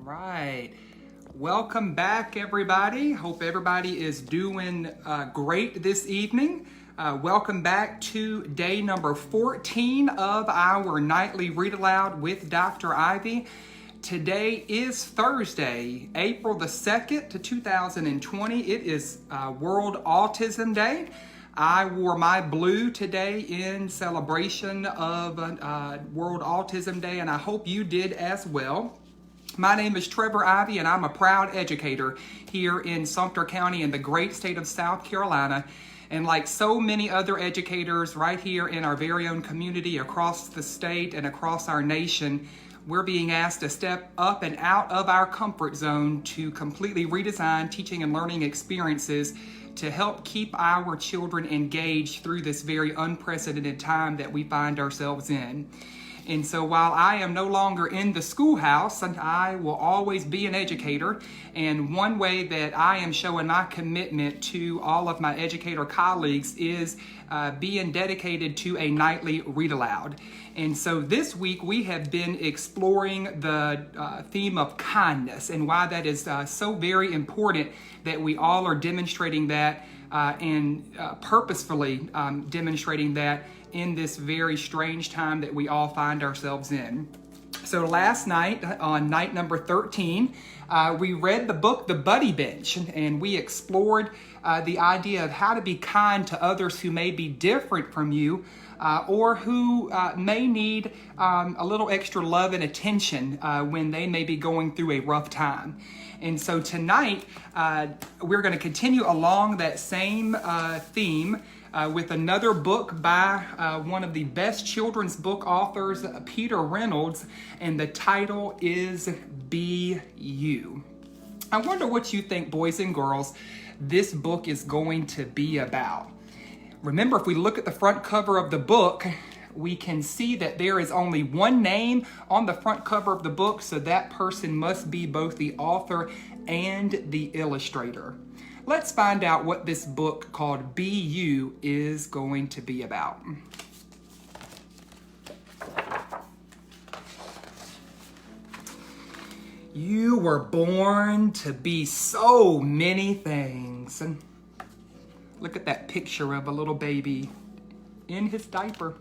Right. Welcome back, everybody. Hope everybody is doing great this evening. Welcome back to day number 14 of our nightly Read Aloud with Dr. Ivey. Today is Thursday, April the 2nd, 2020. It is World Autism Day. I wore my blue today in celebration of World Autism Day, and I hope you did as well. My name is Trevor Ivey, and I'm a proud educator here in Sumter County in the great state of South Carolina. And like so many other educators right here in our very own community across the state and across our nation, we're being asked to step up and out of our comfort zone to completely redesign teaching and learning experiences to help keep our children engaged through this very unprecedented time that we find ourselves in. And so while I am no longer in the schoolhouse, I will always be an educator. And one way that I am showing my commitment to all of my educator colleagues is being dedicated to a nightly read aloud. And so this week we have been exploring the theme of kindness and why that is so very important that we all are demonstrating that and purposefully demonstrating that in this very strange time that we all find ourselves in. So last night, on night number 13, we read the book, The Buddy Bench, and we explored the idea of how to be kind to others who may be different from you or who may need a little extra love and attention when they may be going through a rough time. And so tonight, we're going to continue along that same theme with another book by one of the best children's book authors, Peter Reynolds, and the title is Be You. I wonder what you think, boys and girls, this book is going to be about. Remember, if we look at the front cover of the book, we can see that there is only one name on the front cover of the book, so that person must be both the author and the illustrator. Let's find out what this book called Be You is going to be about. You were born to be so many things. And look at that picture of a little baby in his diaper.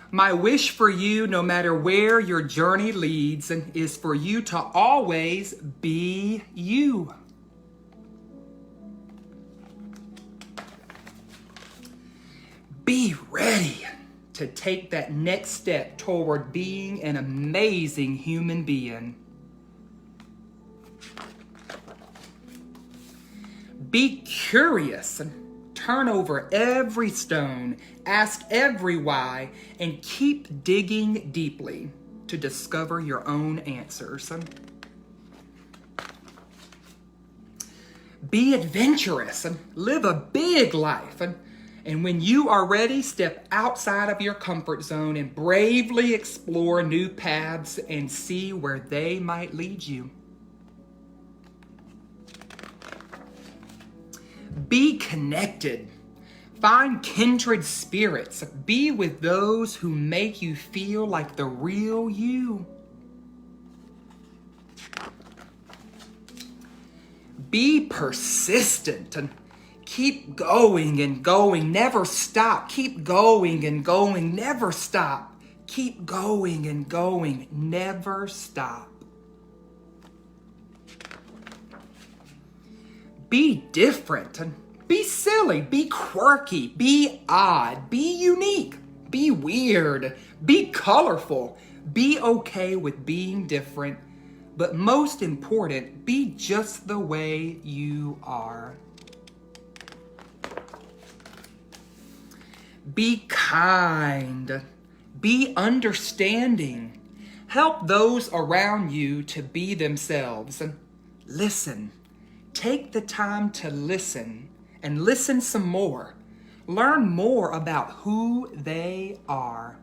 My wish for you, no matter where your journey leads, is for you to always be you. Be ready to take that next step toward being an amazing human being. Be curious. Turn over every stone, ask every why, and keep digging deeply to discover your own answers. Be adventurous and live a big life. And when you are ready, step outside of your comfort zone and bravely explore new paths and see where they might lead you. Be connected. Find kindred spirits. Be with those who make you feel like the real you. Be persistent and keep going and going. Never stop. Keep going and going. Never stop. Keep going and going. Never stop. Be different and be silly, be quirky, be odd, be unique, be weird, be colorful, be okay with being different, but most important, be just the way you are. Be kind, be understanding, help those around you to be themselves, and listen. Take the time to listen and listen some more. Learn more about who they are.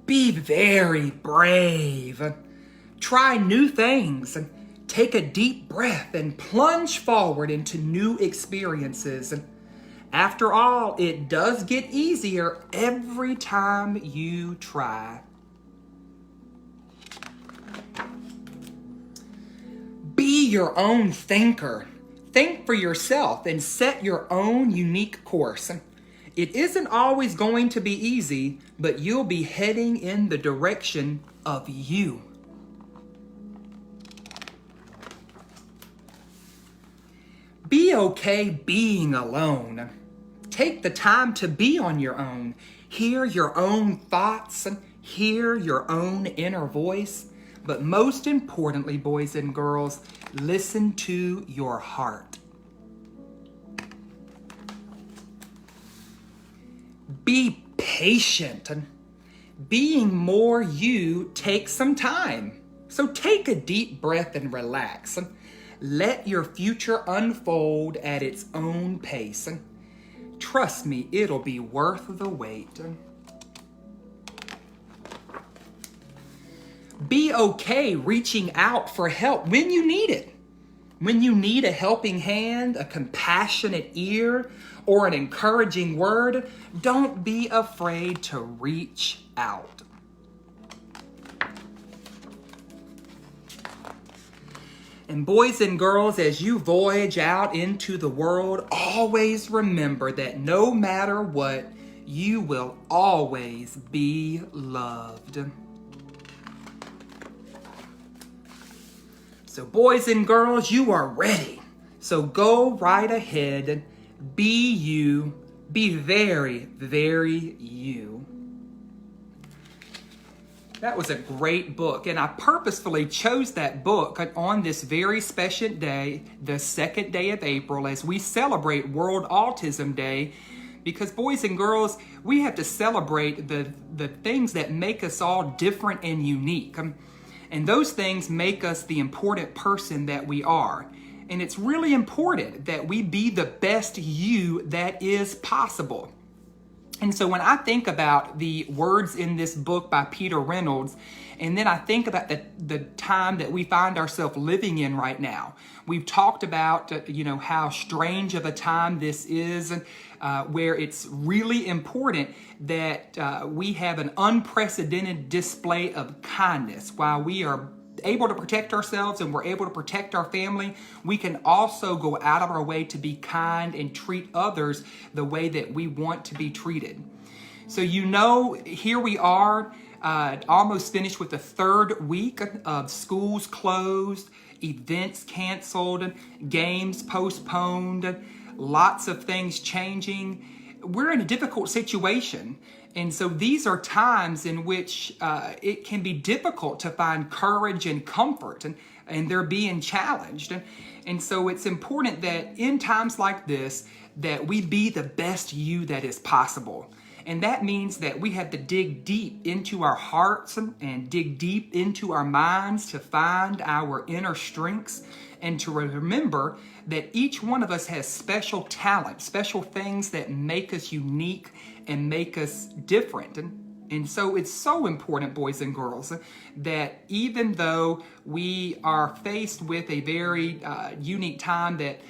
Be very brave. Try new things and take a deep breath and plunge forward into new experiences. After all, it does get easier every time you try. Be your own thinker. Think for yourself and set your own unique course. It isn't always going to be easy, but you'll be heading in the direction of you. Be okay being alone. Take the time to be on your own. Hear your own thoughts. Hear your own inner voice. But most importantly, boys and girls, listen to your heart. Be patient. Being more you takes some time. So take a deep breath and relax. Let your future unfold at its own pace. Trust me, it'll be worth the wait. Be okay reaching out for help when you need it. When you need a helping hand, a compassionate ear, or an encouraging word, don't be afraid to reach out. And boys and girls, as you voyage out into the world, always remember that no matter what, you will always be loved. So boys and girls, you are ready. So go right ahead. Be you. Be very, very you. That was a great book, and I purposefully chose that book on this very special day, the second day of April, as we celebrate World Autism Day, because boys and girls, we have to celebrate the things that make us all different and unique. And those things make us the important person that we are. And it's really important that we be the best you that is possible. And so when I think about the words in this book by Peter Reynolds, and then I think about the time that we find ourselves living in right now. We've talked about, how strange of a time this is, where it's really important that we have an unprecedented display of kindness. While we are able to protect ourselves and we're able to protect our family, we can also go out of our way to be kind and treat others the way that we want to be treated. So here we are, almost finished with the third week of schools closed, events canceled, games postponed, lots of things changing. We're in a difficult situation. And so these are times in which it can be difficult to find courage and comfort, and they're being challenged. And so it's important that in times like this, that we be the best you that is possible. And that means that we have to dig deep into our hearts and dig deep into our minds to find our inner strengths, and to remember that each one of us has special talents, special things that make us unique and make us different. And so it's so important, boys and girls, that even though we are faced with a very unique time that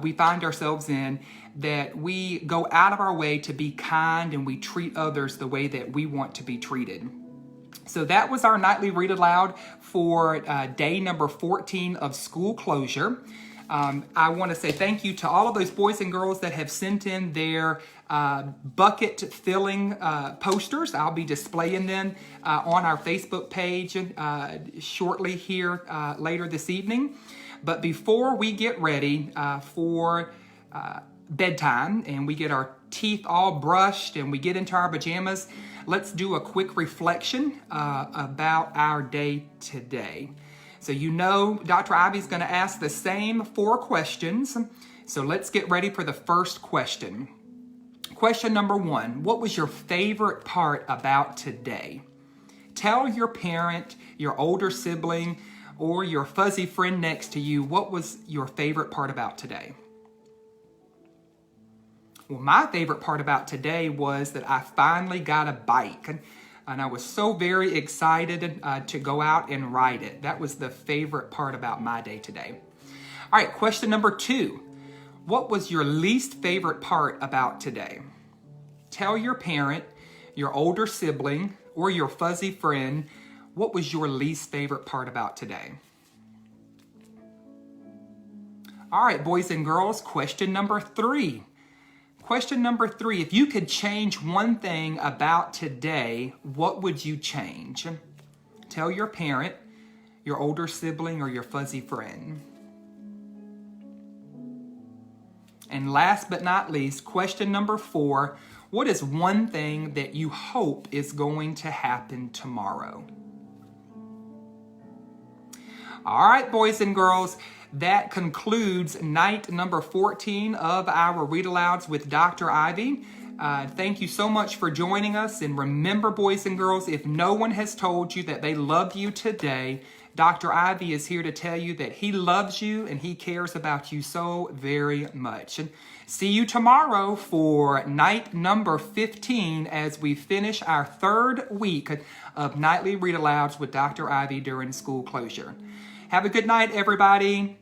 we find ourselves in, that we go out of our way to be kind and we treat others the way that we want to be treated. So that was our nightly Read Aloud for day number 14 of school closure. I want to say thank you to all of those boys and girls that have sent in their bucket filling posters. I'll be displaying them on our Facebook page shortly here later this evening. But before we get ready for bedtime and we get our teeth all brushed and we get into our pajamas, let's do a quick reflection about our day today. So Dr. Ivey's going to ask the same 4 questions. So let's get ready for the first question. Question number 1, what was your favorite part about today? Tell your parent, your older sibling, or your fuzzy friend next to you, what was your favorite part about today? Well, my favorite part about today was that I finally got a bike. And I was so very excited to go out and ride it. That was the favorite part about my day today. All right, question number 2. What was your least favorite part about today? Tell your parent, your older sibling, or your fuzzy friend, what was your least favorite part about today? All right, boys and girls, question number 3. Question number 3, if you could change one thing about today, what would you change? Tell your parent, your older sibling, or your fuzzy friend. And last but not least, question number 4, what is one thing that you hope is going to happen tomorrow? All right, boys and girls, that concludes night number 14 of our Read Alouds with Dr. Ivey. Thank you so much for joining us. And remember, boys and girls, if no one has told you that they love you today, Dr. Ivey is here to tell you that he loves you and he cares about you so very much. And see you tomorrow for night number 15 as we finish our 3rd week of nightly Read Alouds with Dr. Ivey during school closure. Have a good night, everybody.